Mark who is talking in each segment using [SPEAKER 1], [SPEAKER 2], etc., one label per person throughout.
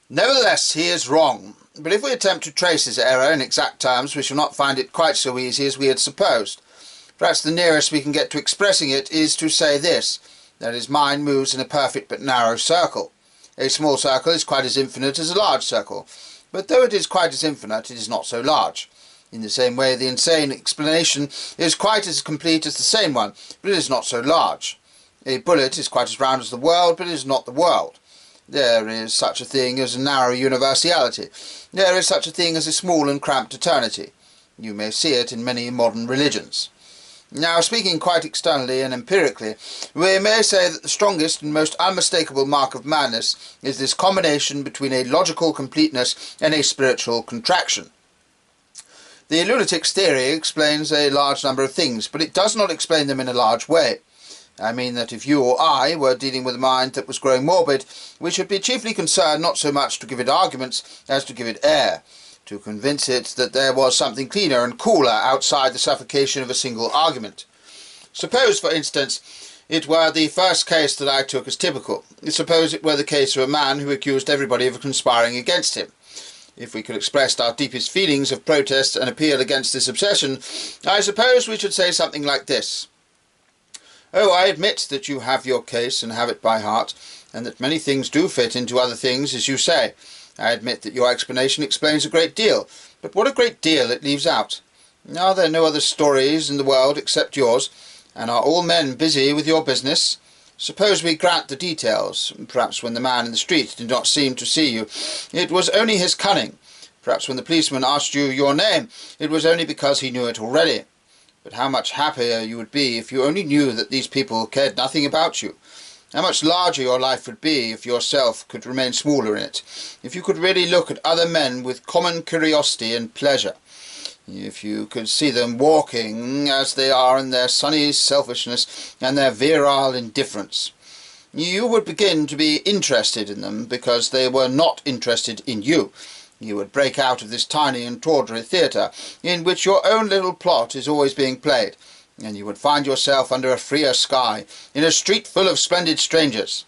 [SPEAKER 1] Nevertheless, he is wrong. But if we attempt to trace his error in exact terms, we shall not find it quite so easy as we had supposed. Perhaps the nearest we can get to expressing it is to say this, that his mind moves in a perfect but narrow circle. A small circle is quite as infinite as a large circle, but though it is quite as infinite, it is not so large. In the same way, the insane explanation is quite as complete as the sane one, but it is not so large. A bullet is quite as round as the world, but it is not the world. There is such a thing as a narrow universality. There is such a thing as a small and cramped eternity. You may see it in many modern religions. Now, speaking quite externally and empirically, we may say that the strongest and most unmistakable mark of madness is this combination between a logical completeness and a spiritual contraction. The lunatic's theory explains a large number of things, but it does not explain them in a large way. I mean that if you or I were dealing with a mind that was growing morbid, we should be chiefly concerned not so much to give it arguments as to give it air, to convince it that there was something cleaner and cooler outside the suffocation of a single argument. Suppose, for instance, it were the first case that I took as typical. Suppose it were the case of a man who accused everybody of conspiring against him. If we could express our deepest feelings of protest and appeal against this obsession, I suppose we should say something like this. Oh, I admit that you have your case and have it by heart, and that many things do fit into other things, as you say. I admit that your explanation explains a great deal, but what a great deal it leaves out. Are there no other stories in the world except yours, and are all men busy with your business? Suppose we grant the details. Perhaps when the man in the street did not seem to see you, it was only his cunning. Perhaps when the policeman asked you your name, it was only because he knew it already. But how much happier you would be if you only knew that these people cared nothing about you. How much larger your life would be if yourself could remain smaller in it, if you could really look at other men with common curiosity and pleasure, if you could see them walking as they are in their sunny selfishness and their virile indifference. You would begin to be interested in them because they were not interested in you. You would break out of this tiny and tawdry theatre, in which your own little plot is always being played, and you would find yourself under a freer sky, in a street full of splendid strangers.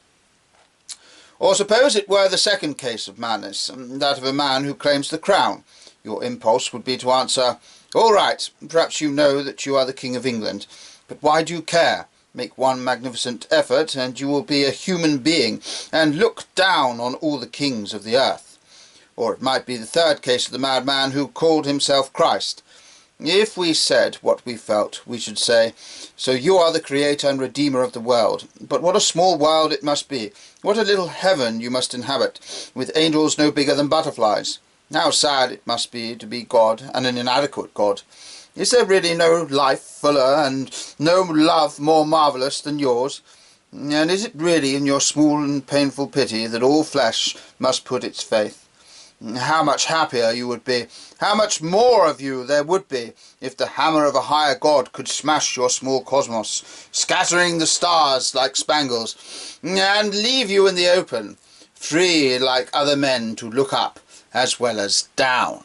[SPEAKER 1] Or suppose it were the second case of madness, that of a man who claims the crown. Your impulse would be to answer, all right, perhaps you know that you are the King of England, but why do you care? Make one magnificent effort, and you will be a human being, and look down on all the kings of the earth. Or it might be the third case of the madman who called himself Christ. If we said what we felt, we should say, so you are the creator and redeemer of the world. But what a small world it must be. What a little heaven you must inhabit, with angels no bigger than butterflies. How sad it must be to be God, and an inadequate God. Is there really no life fuller, and no love more marvellous than yours? And is it really in your small and painful pity that all flesh must put its faith? How much happier you would be, how much more of you there would be, if the hammer of a higher God could smash your small cosmos, scattering the stars like spangles, and leave you in the open, free like other men to look up as well as down.